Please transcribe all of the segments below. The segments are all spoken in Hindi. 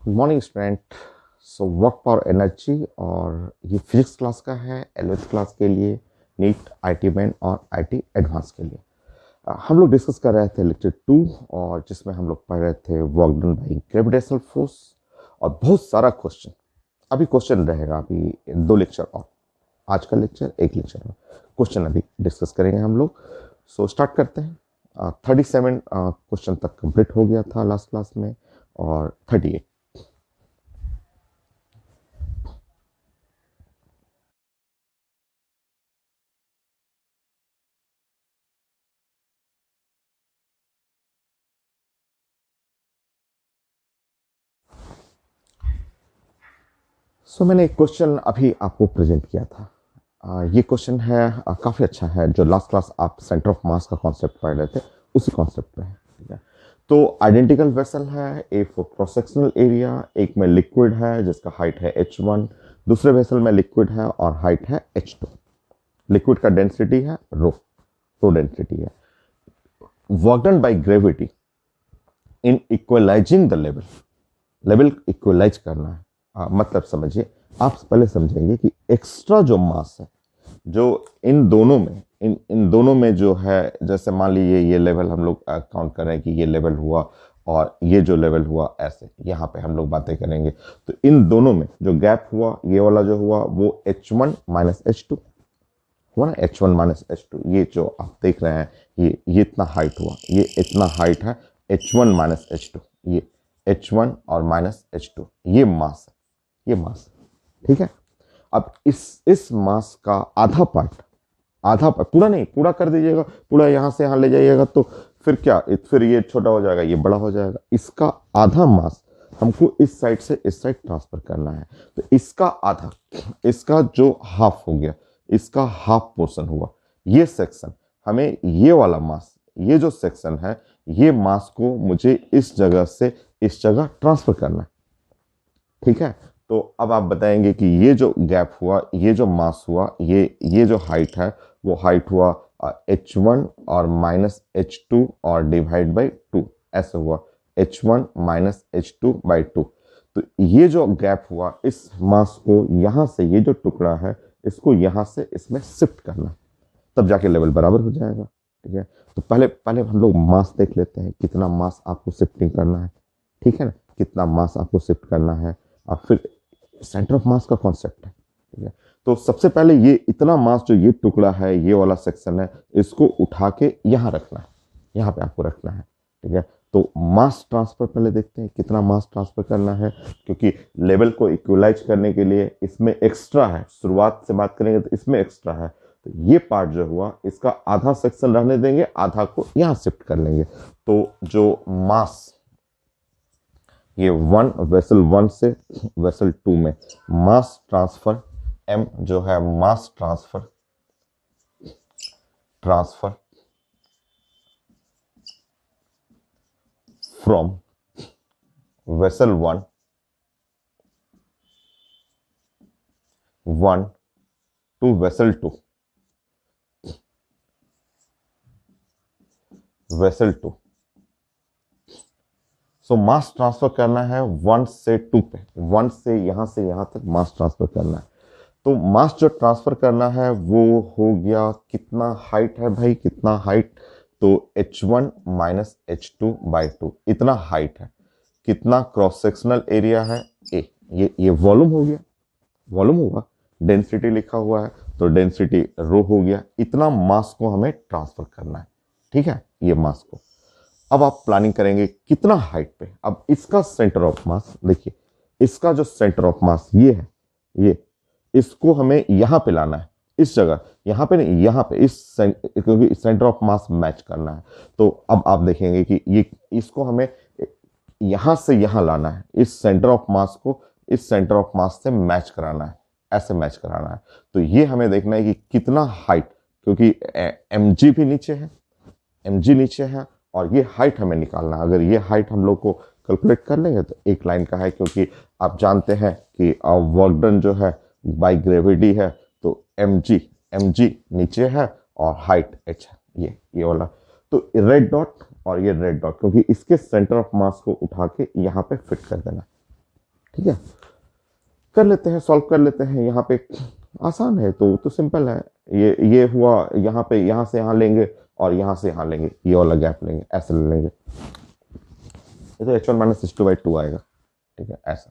Good morning student. So work power energy और ये फिजिक्स क्लास का है 11th क्लास के लिए, नीट आईटी मेन और आईटी एडवांस के लिए। हम लोग डिस्कस कर रहे थे लेक्चर 2 और जिसमें हम लोग पढ़ रहे थे work done by gravitational force और बहुत सारा क्वेश्चन। अभी क्वेश्चन रहेगा, अभी 2 लेक्चर और, आज का लेक्चर 1 लेक्चर और क्वेश्चन अभी डिस्कस करेंगे हम लोग। सो स्टार्ट करते हैं। 37 क्वेश्चन तक कंप्लीट हो गया था लास्ट क्लास में और 38। मैंने एक क्वेश्चन अभी आपको प्रेजेंट किया था। ये क्वेश्चन है काफ़ी अच्छा है, जो लास्ट क्लास आप सेंटर ऑफ मास का कॉन्सेप्ट पढ़ रहे थे उसी कॉन्सेप्ट पे है। ठीक है, तो आइडेंटिकल वेसल है, एक फॉर क्रॉस सेक्शनल एरिया, एक में लिक्विड है जिसका हाइट है h1, दूसरे वेसल में लिक्विड है और हाइट है h2। लिक्विड का डेंसिटी है रो डेंसिटी है। Work done by gravity in equalising the level equalise करना है। मतलब समझिए, आप पहले समझेंगे कि एक्स्ट्रा जो मास है, जो इन दोनों में जो है, जैसे मान लीजिए ये लेवल हम लोग काउंट कर रहे हैं कि ये लेवल हुआ और ये जो लेवल हुआ, ऐसे यहाँ पे हम लोग बातें करेंगे। तो इन दोनों में जो गैप हुआ, ये वाला जो हुआ वो h1 माइनस h2 हुआ ना, h1 माइनस h2। ये जो आप देख रहे हैं, ये इतना हाइट हुआ, ये इतना हाइट है, h1 माइनस h2, ये h1 और माइनस h2, ये मास है, ये मास। ठीक है, अब इस मास का आधा पार्ट पूरा नहीं, पूरा कर दीजिएगा, पूरा यहां से यहां ले जाइएगा तो फिर क्या, फिर ये छोटा हो जाएगा, ये बड़ा हो जाएगा। इसका आधा मास हमको इस साइड से इस साइड ट्रांसफर करना है। तो इसका आधा, इसका जो हाफ हो गया, इसका हाफ पोर्शन हुआ, ये सेक्शन हमें, ये वाला मास, ये जो सेक्शन है, ये मास को मुझे इस जगह से इस जगह ट्रांसफर करना है। ठीक है, तो अब आप बताएंगे कि ये जो गैप हुआ, ये जो मास हुआ, ये जो हाइट है, वो हाइट हुआ h1 और माइनस h2 और डिवाइड बाई 2, ऐसे हुआ h1 माइनस h2 बाई 2। तो ये जो गैप हुआ, इस मास को यहाँ से, ये जो टुकड़ा है, इसको यहाँ से इसमें शिफ्ट करना, तब जाके लेवल बराबर हो जाएगा। ठीक है, तो पहले हम लोग मास देख लेते हैं, कितना मास आपको शिफ्टिंग करना है। ठीक है ना, कितना मास आपको शिफ्ट करना है। अब फिर सेंटर ऑफ मास का कॉन्सेप्ट है। ठीक है, तो सबसे पहले ये इतना मास, जो ये टुकड़ा है, ये वाला सेक्शन है, इसको उठा के यहाँ रखना है, यहाँ पे आपको रखना है। ठीक है, तो मास ट्रांसफर पहले देखते हैं कितना मास ट्रांसफर करना है, क्योंकि लेवल को इक्वलाइज करने के लिए इसमें एक्स्ट्रा है। शुरुआत से बात करेंगे तो इसमें एक्स्ट्रा है, तो ये पार्ट जो हुआ, इसका आधा सेक्शन रहने देंगे, आधा को यहाँ शिफ्ट कर लेंगे। तो जो मास, ये वेसल 1 से वेसल 2 में मास ट्रांसफर, m जो है mass transfer from vessel 1 to vessel 2, so mass transfer करना है 1 से 2 पे, 1 से यहां तक मास ट्रांसफर करना है। तो मास जो ट्रांसफर करना है वो हो गया, कितना हाइट है भाई, कितना हाइट, तो h1 माइनस h2 बाई 2, इतना हाइट है। कितना क्रॉस सेक्शनल एरिया है a, ये वॉल्यूम हो गया, वॉल्यूम होगा, डेंसिटी लिखा हुआ है तो डेंसिटी रो हो गया। इतना मास को हमें ट्रांसफर करना है। ठीक है, ये मास को अब आप प्लानिंग करेंगे कितना हाइट पे। अब इसका सेंटर ऑफ मास देखिए, इसका जो सेंटर ऑफ मास ये है, ये इसको हमें यहां पे लाना है, इस जगह, यहां पे नहीं, यहां पे, क्योंकि सेंटर ऑफ मास मैच करना है। तो अब आप देखेंगे कि ये, इसको हमें यहां से यहां लाना है, इस सेंटर ऑफ मास को इस सेंटर ऑफ मास से मैच कराना है, ऐसे मैच कराना है। तो ये हमें देखना है कि कितना हाइट, क्योंकि mg भी नीचे है, mg नीचे है, और ये हाइट हमें निकालना है। अगर ये हाइट हम लोग को कैलकुलेट कर लेंगे तो एक लाइन का है, क्योंकि आप जानते हैं कि वर्क डन जो है बाय ग्रेविटी है, तो mg नीचे है और हाइट h है, ये वाला। तो रेड डॉट और ये रेड डॉट, क्योंकि इसके सेंटर ऑफ मास को उठा के यहाँ पे फिट कर देना। ठीक है, कर लेते हैं, सॉल्व कर लेते हैं। यहाँ पे आसान है, तो सिंपल है। ये हुआ, यहाँ पे यहाँ से यहाँ लेंगे और यहाँ से यहाँ लेंगे, ये वाला गैप लेंगे, ऐसे ले लेंगे। ये तो h1 माइनस h2/2 आएगा। ठीक है, ऐसा।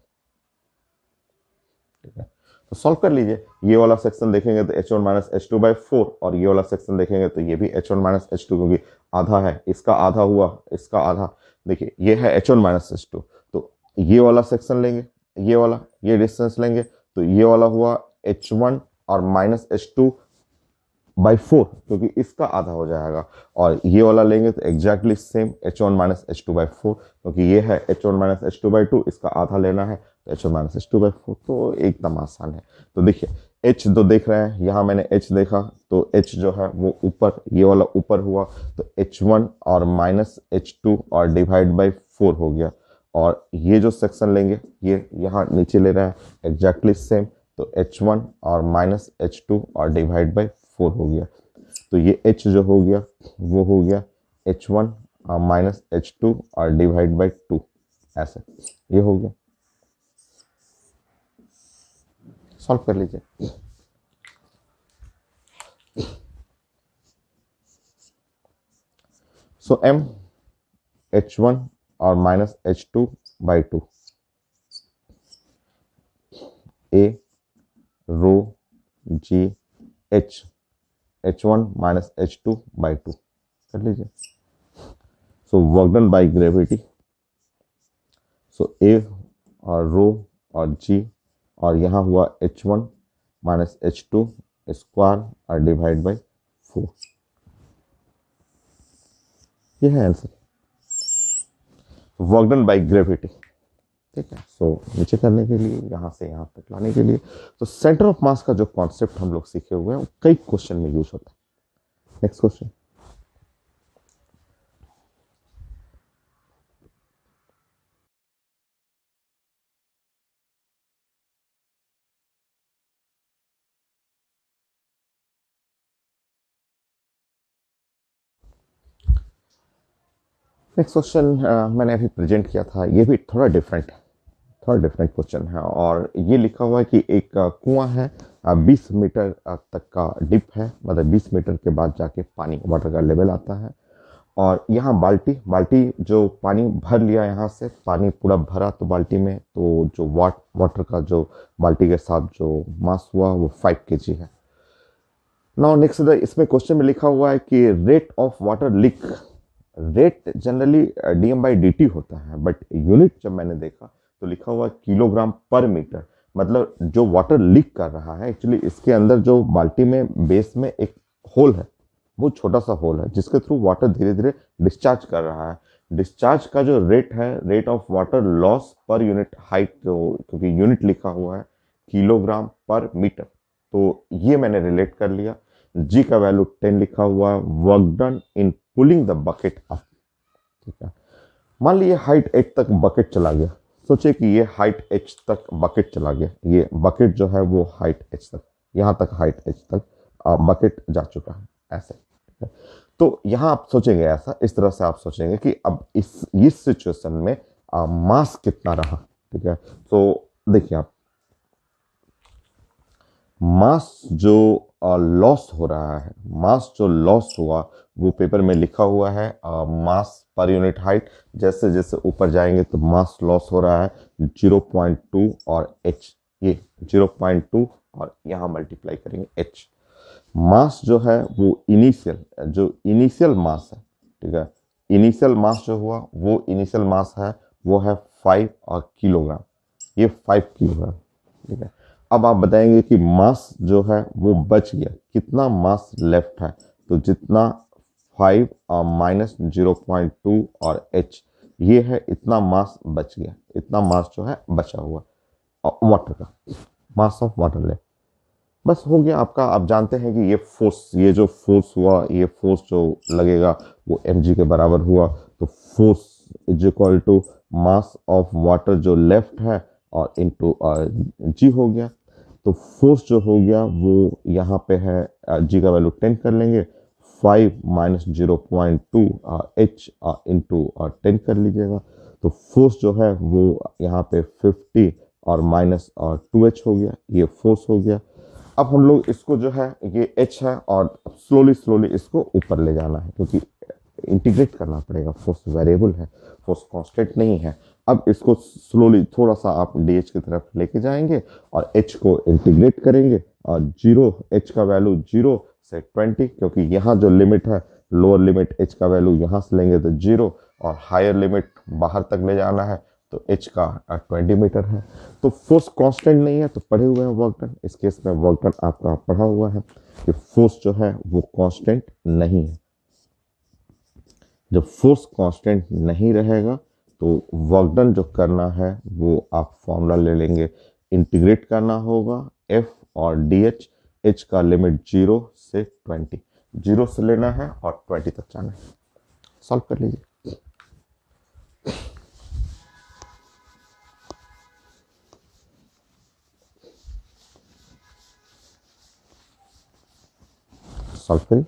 ठीक है, तो सॉल्व कर लीजिए। ये वाला सेक्शन देखेंगे तो h1 माइनस h2/4, और ये वाला सेक्शन देखेंगे तो ये भी h1 माइनस h2, क्योंकि आधा है, इसका आधा हुआ, इसका आधा। देखिए ये है h1 माइनस h2, तो ये वाला सेक्शन लेंगे, ये वाला, ये डिस्टेंस लेंगे, तो ये वाला हुआ h1 और माइनस h2/4, क्योंकि इसका आधा हो जाएगा। और ये वाला लेंगे तो exactly same h1 minus h2/4, क्योंकि ये है h1 माइनस h2/2, इसका आधा लेना है तो h1 माइनस h2/4, तो एकदम आसान है। तो देखिए h तो देख रहे हैं, यहाँ मैंने h देखा, तो h जो है वो ऊपर, ये वाला ऊपर हुआ, तो h1 और माइनस h2 और डिवाइड बाई 4 हो गया। और ये जो सेक्शन लेंगे, ये यहाँ नीचे ले रहा है, एग्जैक्टली सेम, तो h1 और माइनस h2 और डिवाइड बाई 4 हो गया। तो ये h जो हो गया वो हो गया h1 और माइनस h2 और डिवाइड बाई 2, ऐसे ये हो गया। सॉल्व कर लीजिए। सो m h1 और minus h2/2, a rho g h h1 minus h2/2 कर लीजिए। So work done by gravity, so a और रो और g, और यहाँ हुआ h1 माइनस h2 स्क्वायर और डिवाइड बाई 4, ये है answer, work done by gravity. ठीक है, सो नीचे करने के लिए, यहाँ से यहाँ तक लाने के लिए, तो सेंटर ऑफ मास का जो कॉन्सेप्ट हम लोग सीखे हुए हैं वो कई क्वेश्चन में यूज होता है। नेक्स्ट क्वेश्चन, नेक्स्ट क्वेश्चन मैंने अभी प्रेजेंट किया था, ये भी थोड़ा डिफरेंट है, थोड़ा डिफरेंट क्वेश्चन है। और ये लिखा हुआ है कि एक कुआं है, 20 मीटर तक का डिप है, मतलब 20 मीटर के बाद जाके पानी, वाटर का लेवल आता है। और यहाँ बाल्टी जो पानी भर लिया, यहाँ से पानी पूरा भरा तो बाल्टी में, तो जो वाटर का जो बाल्टी के साथ जो मास हुआ वो 5 kg है। नाउ नेक्स्ट, इसमें क्वेश्चन में लिखा हुआ है कि rate of water leak, rate generally dm/dt होता है, बट यूनिट जब मैंने देखा तो लिखा हुआ किलोग्राम पर मीटर। मतलब जो वाटर लीक कर रहा है, एक्चुअली इसके अंदर जो बाल्टी में बेस में एक होल है, बहुत छोटा सा होल है, जिसके थ्रू वाटर धीरे धीरे डिस्चार्ज कर रहा है। डिस्चार्ज का जो रेट है, rate of water loss per unit height, क्योंकि यूनिट लिखा हुआ है किलोग्राम पर मीटर, तो ये मैंने रिलेट कर लिया। जी का वैल्यू 10 लिखा हुआ है, work done in pulling the bucket up. ठीक है, मान लीजिए हाइट h तक बकेट चला गया, सोचे कि ये हाइट h तक बकेट चला गया, ये बकेट जो है वो हाइट h तक, यहाँ तक हाइट h तक बकेट जा चुका है, ऐसे। तो यहाँ आप सोचेंगे ऐसा, इस तरह से आप सोचेंगे कि अब इस सिचुएशन में मास कितना रहा। ठीक है, तो देखिए आप, मास जो लॉस हो रहा है, मास जो लॉस हुआ वो पेपर में लिखा हुआ है मास पर यूनिट हाइट। जैसे जैसे ऊपर जाएंगे तो मास लॉस हो रहा है 0.2 और h, ये 0.2 और यहाँ मल्टीप्लाई करेंगे h। मास जो है वो इनिशियल मास है। ठीक है, इनिशियल मास जो हुआ वो इनिशियल मास है, वो है 5 किलोग्राम, ये 5 किलोग्राम। ठीक है, अब आप बताएंगे कि मास जो है वो बच गया, कितना मास लेफ्ट है, तो जितना 5 माइनस 0.2 और h, ये है इतना मास बच गया, इतना मास जो है बचा हुआ वाटर का, मास ऑफ वाटर लेफ्ट। बस हो गया आपका। आप जानते हैं कि ये फोर्स, ये जो फोर्स हुआ, ये फोर्स जो लगेगा वो mg के बराबर हुआ, तो force is equal to mass of water जो लेफ्ट है और इनटू g हो गया। तो फोर्स जो हो गया वो यहाँ पे है, g का वैल्यू 10 कर लेंगे, 5 माइनस 0.2 h इंटू 10 कर लीजिएगा। तो फोर्स जो है वो यहाँ पे 50 और माइनस और 2h हो गया, ये फोर्स हो गया। अब हम लोग इसको जो है ये h है और स्लोली स्लोली इसको ऊपर ले जाना है, क्योंकि इंटीग्रेट करना पड़ेगा, फोर्स वेरिएबल है, फोर्स कांस्टेंट नहीं है। अब इसको स्लोली थोड़ा सा आप डी की तरफ लेके जाएंगे और h को इंटीग्रेट करेंगे और जीरो, h का वैल्यू 0 से 20, क्योंकि यहाँ जो लिमिट है लोअर लिमिट h का वैल्यू यहाँ से लेंगे तो 0 और हायर लिमिट बाहर तक ले जाना है तो h का 20 मीटर है। तो फोर्स कांस्टेंट नहीं है तो पढ़े हुए हैं वर्क डन। इस केस में वर्क डन आपका पढ़ा हुआ है कि फोर्स जो है वो कांस्टेंट नहीं है। जब फोर्स कांस्टेंट नहीं रहेगा तो वर्क डन जो करना है वो आप फॉर्मूला ले लेंगे, इंटीग्रेट करना होगा f और dh, h का लिमिट 0 से 20, 0 से लेना है और 20 तक जाना है। सॉल्व कर लीजिए। सॉल्व करिए।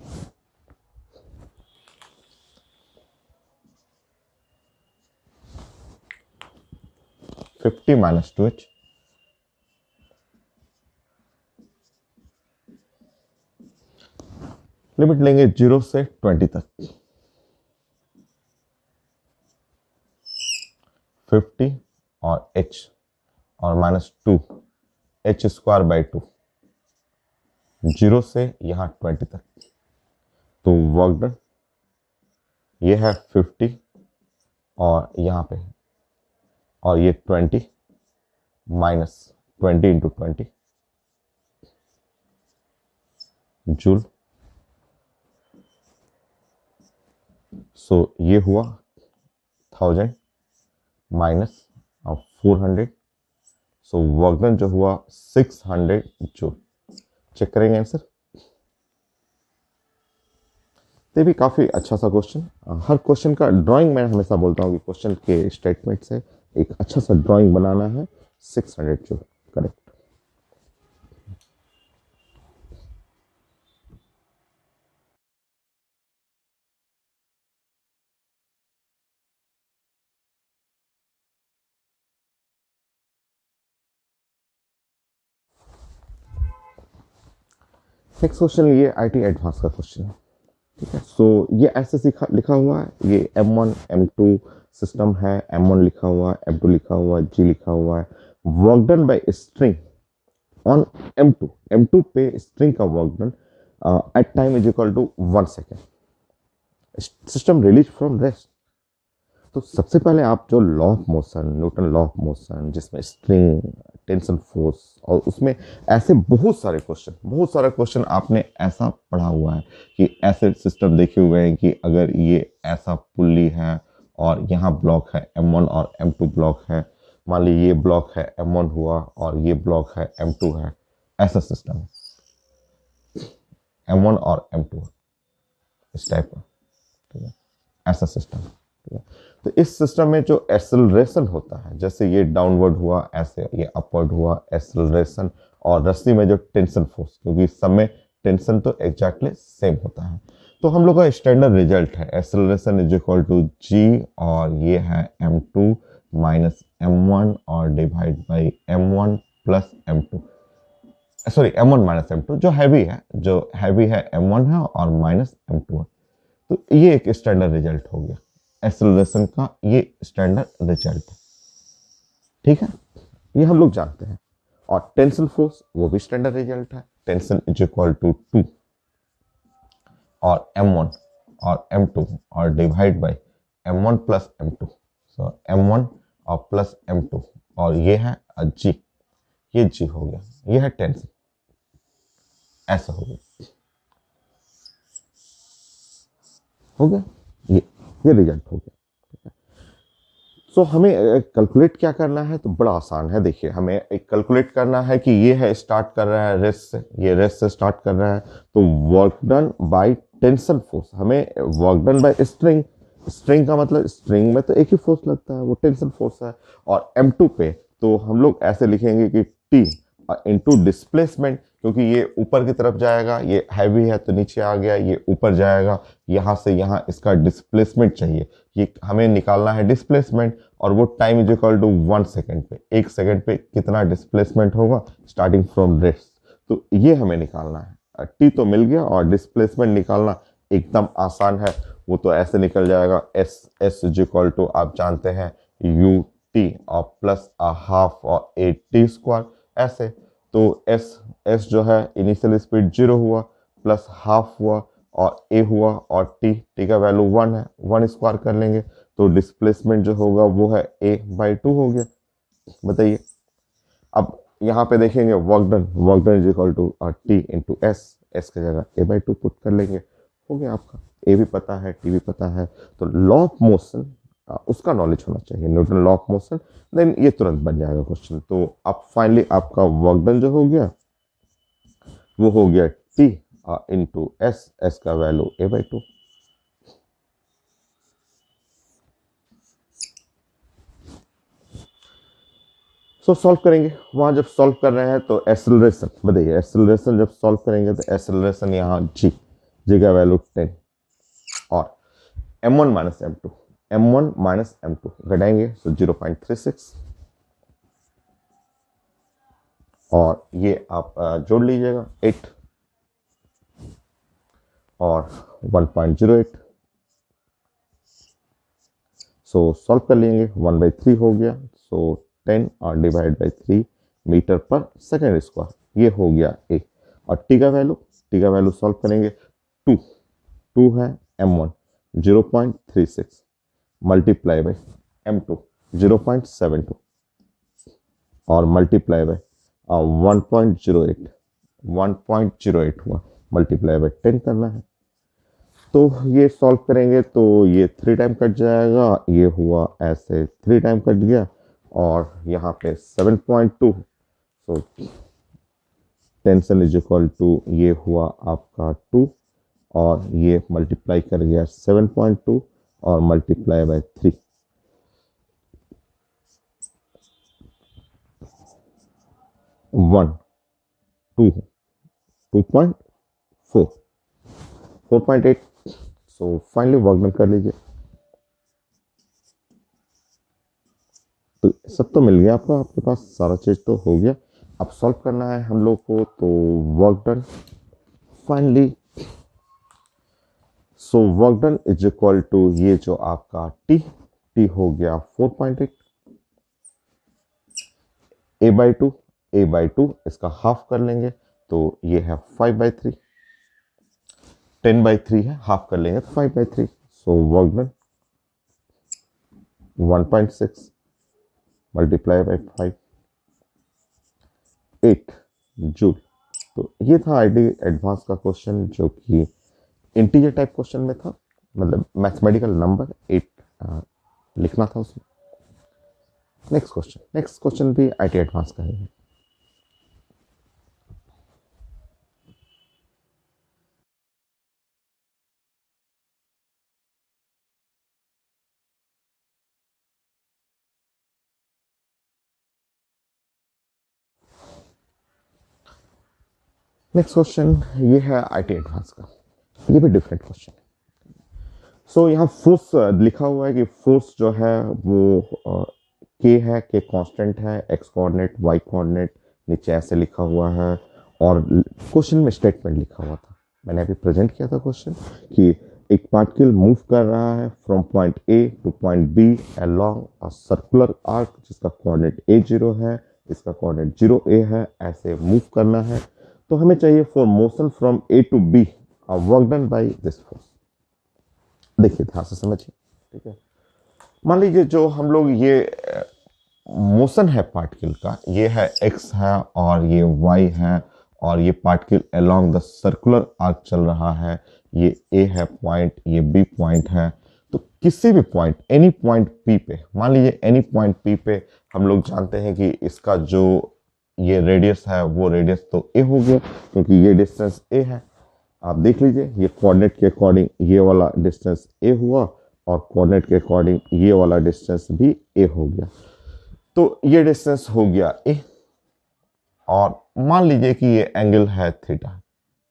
50 माइनस 2h, लिमिट लेंगे 0 से 20 तक, 50 और h और माइनस 2, h स्क्वायर बाई 2, 0 से यहाँ 20 तक। तो वर्क डन ये है 50 और यहाँ पे और ये 20 माइनस 20 इंटू 20 जूल। सो ये हुआ 1000 माइनस 400, सो वर्क डन जो हुआ 600 जूल। चेक करेंगे आंसर। ये भी काफ़ी अच्छा सा क्वेश्चन। हर क्वेश्चन का ड्राइंग मैं हमेशा बोलता हूँ कि क्वेश्चन के स्टेटमेंट से एक अच्छा सा ड्राइंग बनाना है। 600 जूल करेक्ट। नेक्स्ट क्वेश्चन ये आईटी एडवांस का क्वेश्चन है, ठीक है। सो ये ऐसे लिखा हुआ है, ये M1 M2 सिस्टम है, M1 लिखा हुआ है, M2 लिखा हुआ है, G लिखा हुआ है। Work done by string on M2, M2 पे स्ट्रिंग का work done at time is equal to 1 second. System release from rest. तो सबसे पहले आप जो law of motion, Newton law of motion, जिसमें स्ट्रिंग, टेंशन फोर्स और उसमें ऐसे बहुत सारे क्वेश्चन आपने ऐसा पढ़ा हुआ है कि ऐसे सिस्टम देखे हुए हैं कि अगर ये ऐसा पुल्ली है और यहाँ ब्लॉक है M1 और M2 ब्लॉक है, मान लीजिए ये ब्लॉक है M1 हुआ और ये ब्लॉक है M2 है, ऐसा सिस्टम है M1 और M2 इस टाइप का, ठीक है, ऐसा सिस्टम। तो इस सिस्टम में जो एक्सेलरेशन होता है, जैसे ये डाउनवर्ड हुआ, ऐसे ये अपवर्ड हुआ एक्सेलरेशन, और रस्सी में जो टेंशन फोर्स, क्योंकि सब में टेंशन तो एग्जैक्टली सेम होता है। तो हम लोग का स्टैंडर्ड रिजल्ट है एक्सेलरेशन इज इक्वल टू जी, और ये है M2 माइनस M1 और divide by M1 plus M2, sorry M1 minus M2, जो हैवी है M1 है और माइनस M2 है। तो ये एक स्टैंडर्ड रिजल्ट हो गया एक्सेलरेशन का, ये स्टैंडर्ड रिजल्ट है, ठीक है, ये हम लोग जानते हैं। और टेंशन फोर्स वो भी स्टैंडर्ड रिजल्ट है, टेंशन इज इक्वल टू 2 और M1 और M2 और divide by M1 plus M2, so M1 और प्लस M2 और ये है G, ये G हो गया, ये है टेंशन, ऐसा हो गया ये रिजल्ट हो गया। सो हमें कैलकुलेट क्या करना है, तो बड़ा आसान है। देखिए हमें एक कैलकुलेट करना है कि ये है स्टार्ट कर रहा है रेस्ट से, ये रेस्ट से स्टार्ट कर रहा है, तो work done by tension force, हमें work done by string, string का मतलब स्ट्रिंग में तो एक ही फोर्स लगता है, वो टेंशन फोर्स है। और M2 पे तो हम लोग ऐसे लिखेंगे कि इनटू डिस्प्लेसमेंट, क्योंकि ये ऊपर की तरफ जाएगा, ये हैवी है तो नीचे आ गया, ये ऊपर जाएगा, यहाँ से यहाँ इसका डिस्प्लेसमेंट चाहिए, ये हमें निकालना है डिस्प्लेसमेंट, और वो time is equal to 1 second पे, 1 सेकेंड पे कितना डिस्प्लेसमेंट होगा स्टार्टिंग फ्रॉम रेस्ट, तो ये हमें निकालना है। टी तो मिल गया, और डिस्प्लेसमेंट निकालना एकदम आसान है, वो तो ऐसे निकल जाएगा, s s is equal to आप जानते हैं यू टी और प्लस हाफ और ए टी स्क्वायर ऐसे। तो एस एस जो है इनिशियल स्पीड 0 हुआ, प्लस हाफ हुआ और ए हुआ, और टी का वैल्यू 1 है, 1 स्क्वायर कर लेंगे तो डिस्प्लेसमेंट जो होगा वो है a/2 हो गया। बताइए, अब यहाँ पे देखेंगे work done is equal to T into s, s की जगह a/2 पुट कर लेंगे, हो गया आपका, ए भी पता है टी भी पता है, तो लॉ ऑफ मोशन उसका नॉलेज होना चाहिए, Newton law of motion, then ये तुरंत बन जाएगा क्वेश्चन। तो अब फाइनली आपका वर्क डन जो हो गया वो हो गया टी इंटू एस, एस का वैल्यू a/2। सो सॉल्व करेंगे, वहां जब सॉल्व कर रहे हैं तो एक्सेलरेशन बताइए, एक्सेलरेशन जब सॉल्व करेंगे तो एक्सेलरेशन यहाँ जी का वैल्यू 10 और m1 माइनस m2 घटाएंगे तो 0.36, और ये आप जोड़ लीजिएगा 8 और 1.08, सो सॉल्व कर लेंगे, 1/3 हो गया, सो 10 और डिवाइड बाई 3 मीटर पर सेकेंड स्क्वायर, ये हो गया ए, और टी का वैल्यू सॉल्व करेंगे, 2 है m1 0.36 मल्टीप्लाई बाई m2 0.72 और मल्टीप्लाई बाई 1.08 हुआ, मल्टीप्लाई बाई 10 करना है। तो ये सॉल्व करेंगे तो ये 3 टाइम कट जाएगा, ये हुआ ऐसे 3 टाइम कट गया, और यहाँ पे 7.2, so tension is equal to ये हुआ आपका 2, और ये मल्टीप्लाई कर गया 7.2 और multiply by 3, 1 2 2.4 4.8। So finally work done कर लीजिए, तो सब तो मिल गया आपको, आपके पास सारा चीज तो हो गया, अब सॉल्व करना है हम लोग को, तो work done finally, so work done is equal to ये जो आपका टी हो गया 4.8, a/2 इसका हाफ कर लेंगे तो ये है 5/3, 10/3 है, हाफ कर लेंगे तो 5/3, सो work done 1.6 multiply by 5, 8 joule. तो ये था आईटी एडवांस का क्वेश्चन, जो कि इंटीजर टाइप क्वेश्चन में था, मतलब मैथमेटिकल नंबर 8 लिखना था उसमें। नेक्स्ट क्वेश्चन भी आईटी एडवांस का ही है। नेक्स्ट क्वेश्चन ये है आईटी एडवांस का, ये भी डिफरेंट क्वेश्चन है। सो यहाँ फोर्स लिखा हुआ है कि फोर्स जो है वो के है, के कांस्टेंट है, एक्स कोऑर्डिनेट वाई कोऑर्डिनेट नीचे ऐसे लिखा हुआ है, और क्वेश्चन में स्टेटमेंट लिखा हुआ था, मैंने अभी प्रेजेंट किया था क्वेश्चन, कि एक पार्टिकल मूव कर रहा है from point A to point B along a circular arc, जिसका कोऑर्डिनेट a0 है, इसका कोऑर्डिनेट 0a है, ऐसे मूव करना है, तो हमें चाहिए for motion from A to B work done by this force. देखिए ध्यान से समझिए, ठीक है। मान लीजिए जो हम लोग ये मोशन है पार्टिकल का, ये है एक्स है और ये वाई है, और ये particle along the circular arc चल रहा है, ये ए है पॉइंट, ये बी पॉइंट है, तो किसी भी पॉइंट एनी पॉइंट पी पे, मान लीजिए एनी पॉइंट पी पे, हम लोग जानते हैं कि इसका जो ये रेडियस है वो रेडियस तो ए हो गया, क्योंकि ये डिस्टेंस ए है। आप देख लीजिए, ये कोऑर्डिनेट के अकॉर्डिंग ये वाला डिस्टेंस ए हुआ, और कोऑर्डिनेट के अकॉर्डिंग ये वाला डिस्टेंस भी ए हो गया, तो ये डिस्टेंस हो गया ए। और मान लीजिए कि ये एंगल है थीटा,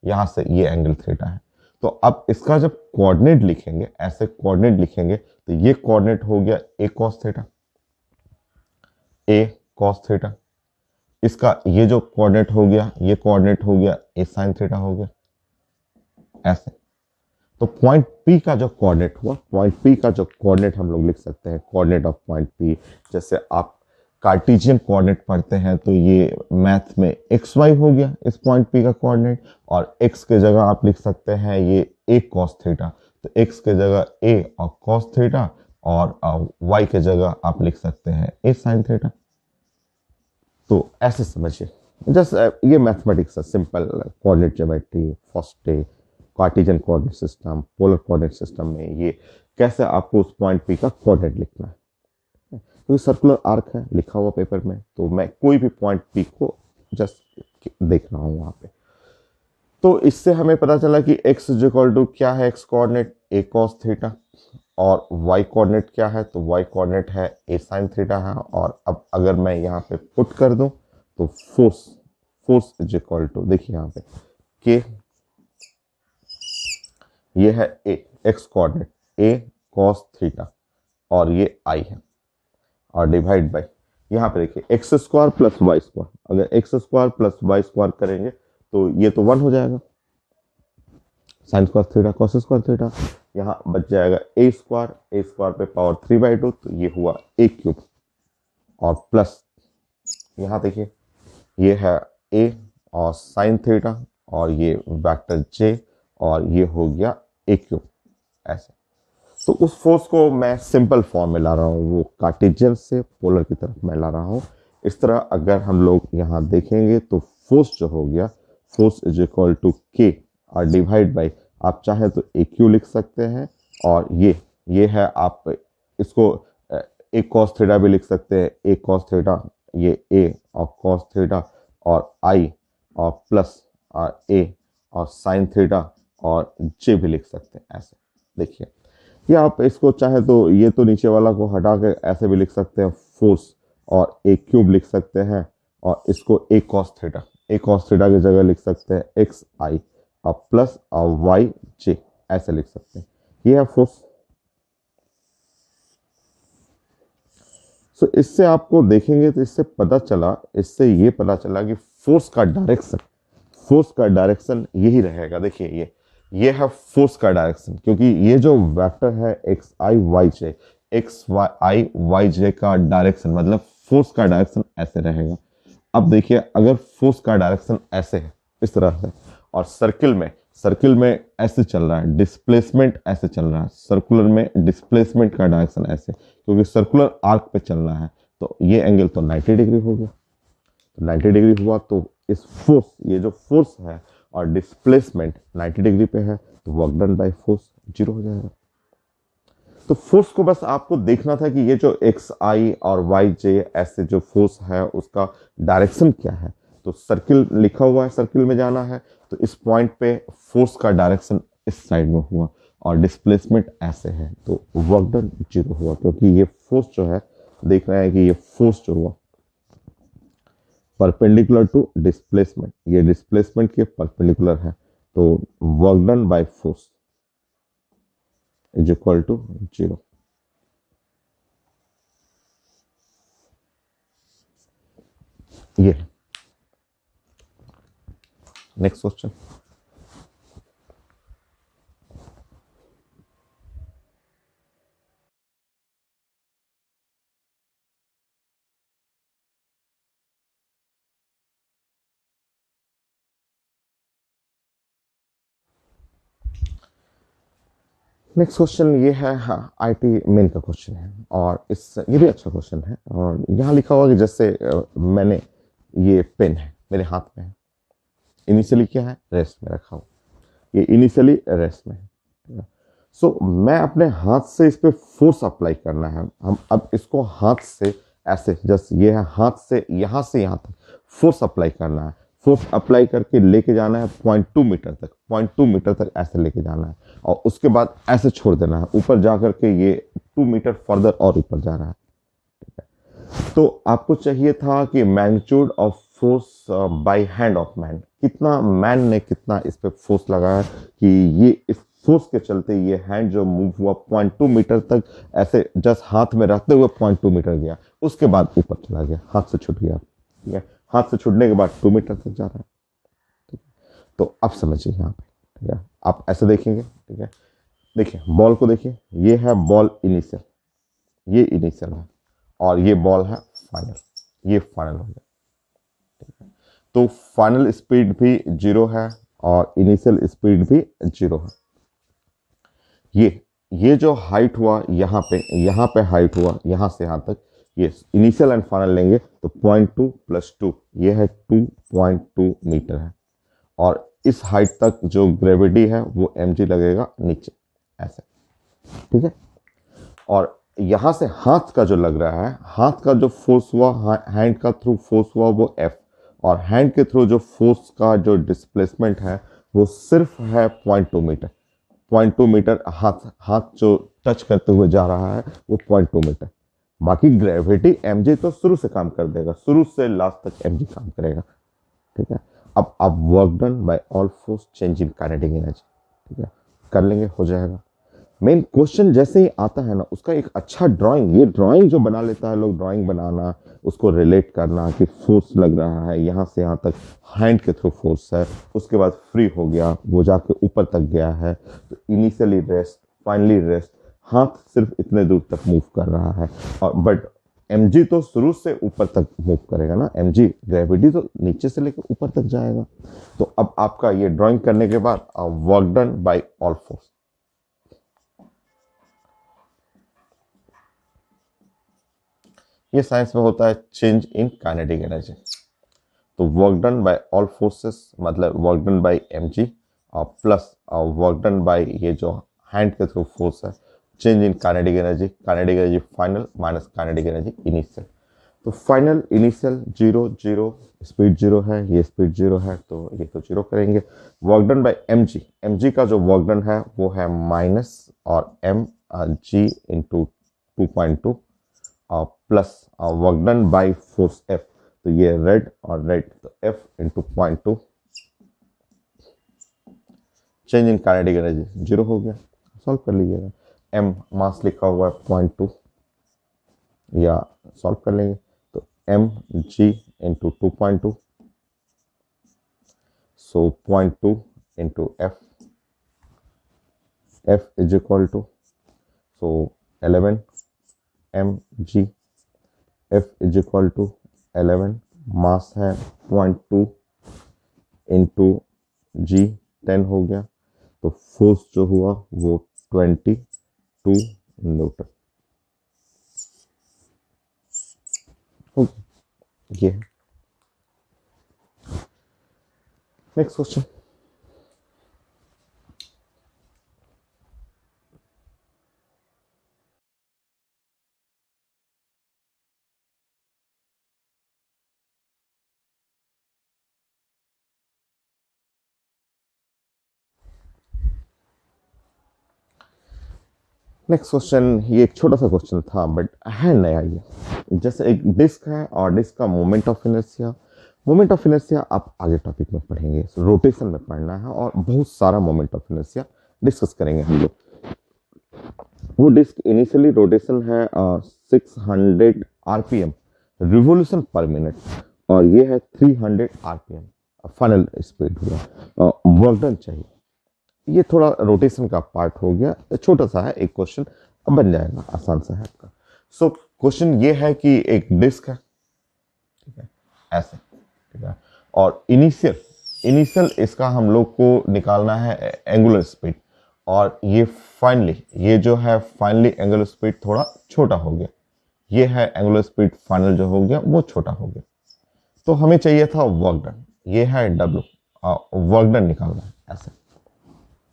यहां से ये एंगल थीटा है। तो अब इसका जब कोऑर्डिनेट लिखेंगे, ऐसे कोऑर्डिनेट लिखेंगे, तो ये कोऑर्डिनेट हो गया ए कॉस थीटा, ए कॉस थीटा। इसका ये जो कोऑर्डिनेट हो गया, ये कोऑर्डिनेट हो गया ए साइन थीटा हो गया, ऐसे। तो पॉइंट पी का जो कोऑर्डिनेट हुआ, पॉइंट पी का जो कोऑर्डिनेट हम लोग लिख सकते हैं, कोऑर्डिनेट ऑफ पॉइंट पी। जैसे आप कार्टेशियन कोऑर्डिनेट पढ़ते हैं तो ये मैथ में एक्स वाई हो गया इस पॉइंट पी का कोऑर्डिनेट, और एक्स के जगह आप लिख सकते हैं ये ए कॉस थीटा, तो एक्स के जगह ए और कॉस थीटा, और वाई के जगह आप लिख सकते हैं ए साइन थीटा। तो ऐसे समझिए, जस्ट ये मैथमेटिक्स है, simple coordinate geometry, first day Cartesian coordinate system, polar coordinate system में ये कैसे आपको उस पॉइंट पी का कोऑर्डिनेट लिखना है। तो सर्कुलर आर्क है लिखा हुआ पेपर में, तो मैं कोई भी पॉइंट पी को जस्ट देख रहा हूं वहां पे। तो इससे हमें पता चला कि x इक्वल टू क्या है, x coordinate a cos theta, और y कोऑर्डिनेट क्या है, तो y कोऑर्डिनेट है a sin थीटा है। और अब अगर मैं यहाँ पे पुट कर दूं तो फोर्स इज इक्वल टू, देखिए यहाँ पे k, ये है a x coordinate a cos theta, और ये i है, और डिवाइड बाय यहाँ पे देखिए x square plus y square. अगर x square plus y square करेंगे तो ये तो 1 हो जाएगा, sine square theta cos square theta. यहाँ बच जाएगा ए स्क्वायर पे पावर 3/2, तो ये हुआ ए क्यूब, और प्लस यहाँ देखिए ये है ए और साइन थीटा, और ये वेक्टर जे, और ये हो गया ए क्यूब, ऐसे। तो उस फोर्स को मैं सिंपल फॉर्म में ला रहा हूँ, वो कार्टेशियन से पोलर की तरफ मैं ला रहा हूँ। इस तरह अगर हम लोग यहाँ देखेंगे तो फोर्स जो हो गया, फोर्स इज इक्वल टू के और डिवाइड बाय, आप चाहे तो ए क्यू लिख सकते हैं, और ये है, आप इसको ए कॉस थीटा भी लिख सकते हैं, ए कॉस थीटा, ये ए और कॉस थीटा, और आई और प्लस और ए और साइन थीटा, और जे भी लिख सकते हैं, ऐसे। देखिए, या आप इसको चाहे तो ये तो नीचे वाला को हटा के ऐसे भी लिख सकते हैं, फोर्स और ए क्यूब लिख सकते हैं, और इसको ए कॉस थीटा की जगह लिख सकते हैं एक्स आई और प्लस और वाई जे, ऐसे लिख सकते हैं। ये है फोर्स। सो इससे आपको देखेंगे तो इससे ये पता चला कि फोर्स का डायरेक्शन यही रहेगा। देखिए ये है फोर्स का डायरेक्शन, क्योंकि ये जो वेक्टर है एक्स आई वाई जे का डायरेक्शन, मतलब फोर्स का डायरेक्शन ऐसे रहेगा। अब देखिए, अगर फोर्स का डायरेक्शन ऐसे है, इस तरह से, और सर्किल में ऐसे चल रहा है, डिस्प्लेसमेंट ऐसे चल रहा है, सर्कुलर में डिस्प्लेसमेंट का डायरेक्शन ऐसे, क्योंकि सर्कुलर आर्क पे चल रहा है, तो ये एंगल तो 90 डिग्री हो गया। तो 90 डिग्री हुआ, तो इस फोर्स, ये जो फोर्स है और डिस्प्लेसमेंट 90 डिग्री पे है, तो वर्क डन बाय फोर्स 0 हो जाएगा। तो फोर्स को बस आपको देखना था कि ये जो एक्स आई और वाई जे ऐसे जो फोर्स है उसका डायरेक्शन क्या है। तो सर्किल लिखा हुआ है, सर्किल में जाना है, तो इस पॉइंट पे फोर्स का डायरेक्शन इस साइड में हुआ, और डिस्प्लेसमेंट ऐसे है, तो वर्क डन 0 हुआ, क्योंकि ये फोर्स जो है, देख रहे हैं कि ये फोर्स जो हुआ परपेंडिकुलर टू डिस्प्लेसमेंट, ये डिस्प्लेसमेंट के परपेंडिकुलर है, तो work done by force is equal to 0। ये नेक्स्ट क्वेश्चन। नेक्स्ट क्वेश्चन ये है, हाँ, आईटी मेन का क्वेश्चन है, और ये भी अच्छा क्वेश्चन है। और यहाँ लिखा हुआ कि जैसे मैंने, ये पेन है मेरे हाथ में है, इनिशियली क्या है, रेस्ट में रखा हुआ, ये इनिशियली रेस्ट में है। सो मैं अपने हाथ से इस पे फोर्स अप्लाई करना है। हम अब इसको हाथ से ऐसे, जस्ट ये है, हाथ से यहाँ तक फोर्स अप्लाई करना है। फोर्स अप्लाई करके लेके जाना है 0.2 मीटर तक, 0.2 मीटर तक ऐसे लेके जाना है, और उसके बाद ऐसे छोड़ देना है, ऊपर जा करके ये 2 मीटर फर्दर और ऊपर जा रहा है। ठीक है, तो आपको चाहिए था कि magnitude of force by hand of man, कितना मैन ने कितना इस पे फोर्स लगाया कि ये इस फोर्स के चलते ये हैंड जो मूव हुआ 0.2 मीटर तक, ऐसे जस्ट हाथ में रहते हुए 0.2 मीटर गया, उसके बाद ऊपर चला गया, हाथ से छूट गया। ठीक है, हाथ से छूटने के बाद 2 मीटर तक जा रहा है। ठीक है, तो अब समझिए यहाँ पे। ठीक है, आप ऐसे देखेंगे। ठीक है, देखिए बॉल को देखिए, ये है बॉल इनिशियल, ये इनिशियल है, और ये बॉल है फाइनल, ये फाइनल हो गया। तो फाइनल स्पीड भी 0 है और इनिशियल स्पीड भी 0 है। ये जो हाइट हुआ यहाँ पे हाइट हुआ यहाँ से यहाँ तक, ये इनिशियल एंड फाइनल लेंगे तो 0.2 + 2 ये है 2.2 मीटर है। और इस हाइट तक जो ग्रेविटी है वो mg लगेगा नीचे ऐसे। ठीक है, और यहाँ से हाथ का जो लग रहा है, हाथ का जो फोर्स हुआ, हैंड का थ्रू फोर्स हुआ वो F, और हैंड के थ्रू जो फोर्स का जो डिस्प्लेसमेंट है वो सिर्फ है 0.2 मीटर। 0.2 मीटर हाथ जो टच करते हुए जा रहा है वो 0.2 मीटर। बाकी ग्रेविटी mg तो शुरू से काम कर देगा, शुरू से लास्ट तक mg काम करेगा। ठीक है, अब work done bye all force change in kinetic energy. ठीक है, कर लेंगे, हो जाएगा। मेन क्वेश्चन जैसे ही आता है ना, उसका एक अच्छा ड्राइंग, ये ड्राइंग जो बना लेता है लोग, ड्राइंग बनाना, उसको रिलेट करना कि फोर्स लग रहा है यहाँ से यहाँ तक, हैंड के थ्रू फोर्स है, उसके बाद फ्री हो गया, वो जाके ऊपर तक गया है, तो इनिशियली रेस्ट, फाइनली रेस्ट, हाथ सिर्फ इतने दूर तक मूव कर रहा है। और बट mg तो शुरू से ऊपर तक मूव करेगा ना, mg ग्रेविटी तो नीचे से लेकर ऊपर तक जाएगा। तो अब आपका ये ड्राइंग करने के बाद work done bye all force, ये साइंस में होता है चेंज इन काइनेटिक एनर्जी। तो work done bye all forces मतलब वर्क डन बाय mg और प्लस वर्क डन बाय ये जो हैंड के थ्रू फोर्स है, change in kinetic energy final minus kinetic energy initial. तो फाइनल इनिशियल 0 0, स्पीड 0 है, ये स्पीड 0 है, तो ये तो 0 करेंगे। वर्क डन बाय mg का जो वर्क डन है वो है माइनस और mg इंटू 2.2 और plus work done by force F, तो ये रेड और रेड, तो F into 0.2, change in kinetic energy 0 हो गया। सॉल्व कर लीजिएगा, m मास लिखा हुआ है 0.2, या सॉल्व कर लेंगे तो mg into 2.2, so 0.2 into f is equal to, so 11 mg, f is equal to 11, mass है 0.2 इंटू g 10 हो गया, तो फोर्स जो हुआ वो 22 न्यूटन। ये नेक्स्ट क्वेश्चन, नेक्स्ट क्वेश्चन, ये एक छोटा सा क्वेश्चन था बट है नया। ये जैसे एक डिस्क है और डिस्क का मोमेंट ऑफ इनर्शिया आप आगे टॉपिक में पढ़ेंगे, रोटेशन में पढ़ना है और बहुत सारा मोमेंट ऑफ इनर्शिया डिस्कस करेंगे हम लोग। वो डिस्क इनिशियली रोटेशन है 600 आरपीएम रिवोल्यूशन पर मिनट, और ये है 300 आरपीएम फाइनल स्पीड हुआ। वर्क डन चाहिए, ये थोड़ा रोटेशन का पार्ट हो गया, छोटा सा है एक क्वेश्चन, अब बन जाएगा, आसान सा है आपका। सो क्वेश्चन ये है कि एक डिस्क है, ठीक है, ऐसे, ठीक है, और इनिशियल इसका हम लोग को निकालना है एंगुलर स्पीड, और ये फाइनली एंगुलर स्पीड थोड़ा छोटा हो गया, ये है एंगुलर स्पीड फाइनल जो हो गया वो छोटा हो गया। तो हमें चाहिए था वर्क डन, ये है W, वर्क डन निकालना है ऐसे,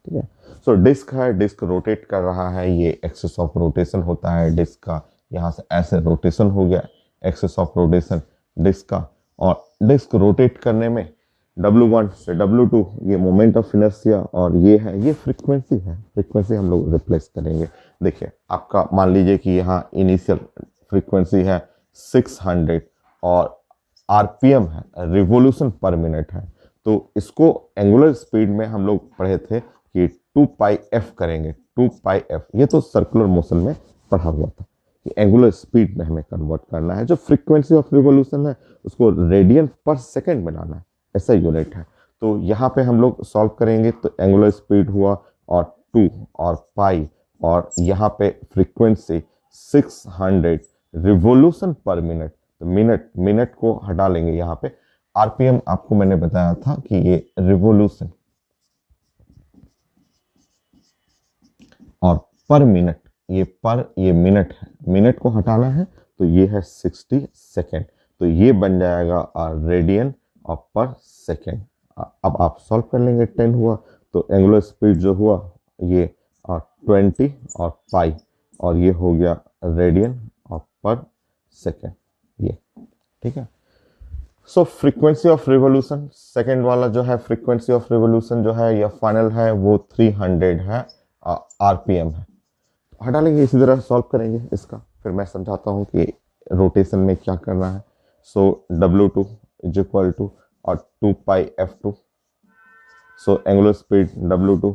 ठीक है। सो डिस्क है, डिस्क रोटेट कर रहा है, ये एक्सिस ऑफ रोटेशन होता है डिस्क का, यहाँ से ऐसे रोटेशन हो गया, एक्सिस ऑफ रोटेशन डिस्क का, और डिस्क रोटेट करने में W1 से W2 ये मोमेंट ऑफ इनर्शिया, और ये है, ये फ्रीक्वेंसी है, फ्रीक्वेंसी हम लोग रिप्लेस करेंगे। देखिए आपका मान लीजिए कि यहाँ इनिशियल फ्रीक्वेंसी है 600 और आरपीएम है, रिवोल्यूशन पर मिनट है। तो इसको एंगुलर स्पीड में हम लोग पढ़े थे कि 2πf करेंगे, 2πf। ये तो सर्कुलर मोशन में पढ़ा हुआ था कि एंगुलर स्पीड में हमें कन्वर्ट करना है। जो फ्रीक्वेंसी ऑफ रिवोल्यूशन है उसको रेडियन पर सेकेंड बनाना है, ऐसा यूनिट है। तो यहाँ पे हम लोग सॉल्व करेंगे तो एंगुलर स्पीड हुआ और 2 और पाई, और यहाँ पे फ्रीक्वेंसी 600 रिवोल्यूशन पर मिनट। तो मिनट मिनट को हटा लेंगे यहाँ पे। आरपीएम आपको मैंने बताया था कि ये रिवोल्यूशन और पर मिनट, ये मिनट है, मिनट को हटाना है तो ये है 60 सेकेंड। तो ये बन जाएगा रेडियन और पर सेकेंड। अब आप सॉल्व कर लेंगे। 10 हुआ तो एंगुलर स्पीड जो हुआ ये 20 और पाई, और ये हो गया रेडियन और पर सेकेंड, ये ठीक है। सो फ्रीक्वेंसी ऑफ रिवोल्यूशन सेकेंड वाला जो है, फ्रीक्वेंसी ऑफ रिवोल्यूशन जो है या फाइनल है वो 300 है, आरपीएम है। हटा लेंगे, इसी तरह सॉल्व करेंगे इसका। फिर मैं समझाता हूँ कि रोटेशन में क्या करना है। सो W2 इज इक्वल टू और 2πf2। So angular speed W2,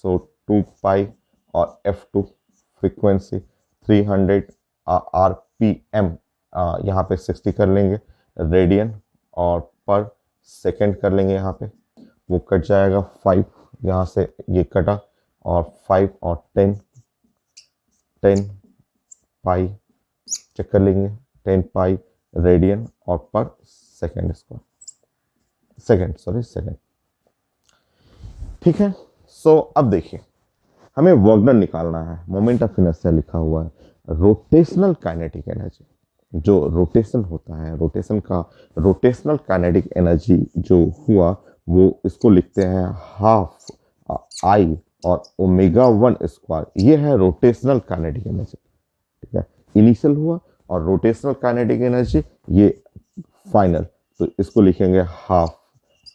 सो 2π और f2 फ्रीक्वेंसी 300 आरपीएम, यहाँ पे 60 कर लेंगे, रेडियन और पर सेकेंड कर लेंगे। यहाँ पे वो कट जाएगा 5, यहाँ से ये कटा, और 5 और 10 पाई चेक कर लेंगे, 10 पाई रेडियन और पर सेकेंड स्क्वायर, सेकेंड। ठीक है। सो अब देखिए, हमें वर्क डन निकालना है। मोमेंट ऑफ इनर्शिया लिखा हुआ है, रोटेशनल काइनेटिक एनर्जी। जो रोटेशन होता है, रोटेशनल काइनेटिक एनर्जी जो हुआ वो इसको लिखते हैं हाफ आई और ω1²। ये है रोटेशनल काइनेटिक एनर्जी, ठीक है। इनिशियल हुआ और रोटेशनल काइनेटिक एनर्जी ये फाइनल, तो इसको लिखेंगे हाफ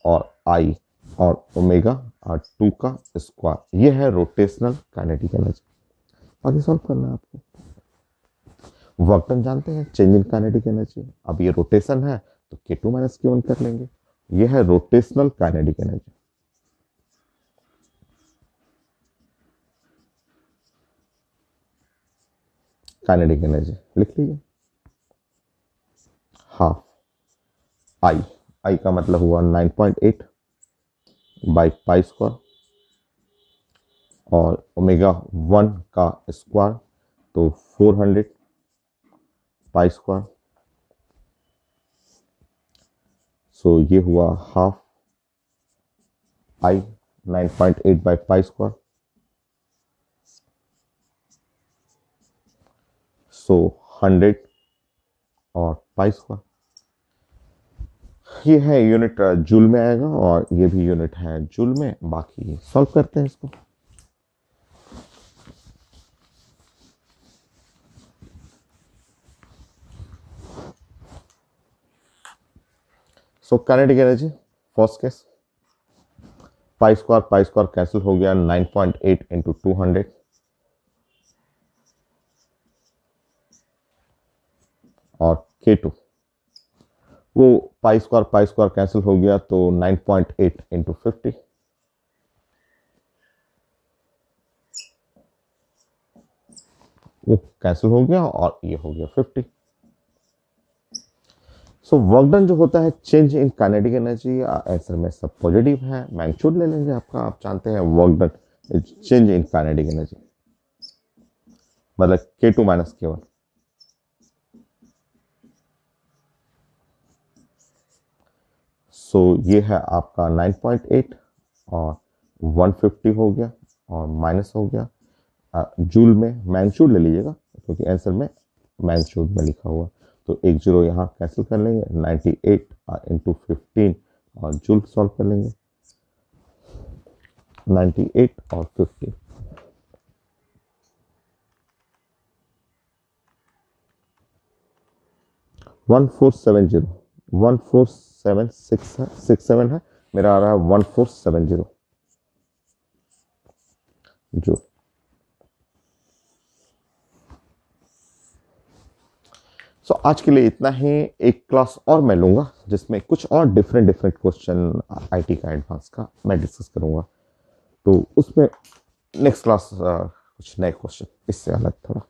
और आई और ω2 का स्क्वायर। ये है रोटेशनल काइनेटिक एनर्जी। आगे सॉल्व करना है आपको। वर्क डन जानते हैं, चेंज इन काइनेटिक एनर्जी। अब ये रोटेशन है तो K2 - K1 कर लेंगे। ये है rotational kinetic energy. Kinetic energy लिख लीजिए, हाफ आई का मतलब हुआ 9.8 बाई पाई स्क्वायर, और ω1 का स्क्वायर तो 400 पाई स्क्वायर। सो ये हुआ half I 9.8 by pi square, so 100 और पाई स्क्वायर। ये है यूनिट जूल में आएगा, और ये भी यूनिट है जूल में। बाकी सॉल्व करते हैं इसको। So kinetic energy first case, pi square cancel हो गया, 9.8 इंटू 200, और K2 वो पाई स्क्वायर कैंसिल हो गया तो 9.8 इंटू 50, वो कैंसिल हो गया और ये हो गया 50। सो वर्क डन जो होता है change in kinetic energy, answer में सब पॉजिटिव है, मैग्नीट्यूड ले लेंगे आपका। आप जानते हैं work done change in kinetic energy मतलब K2 - K1। सो ये है आपका 9.8 और 150 हो गया और माइनस हो गया जूल में। मैग्नीट्यूड ले लीजिएगा क्योंकि आंसर में मैग्नीट्यूड में लिखा हुआ, तो एक जीरो यहाँ कैंसिल कर लेंगे, 98 इंटू 15 और जूल सॉल्व कर लेंगे, 98 और 50। वन फोर सेवन जीरो 1476 है, मेरा आ रहा है 1470 जो। सो आज के लिए इतना ही। एक क्लास और मैं लूँगा जिसमें कुछ और डिफरेंट क्वेश्चन आईटी का एडवांस का मैं डिस्कस करूँगा। तो उसमें नेक्स्ट क्लास कुछ नए क्वेश्चन इससे अलग थोड़ा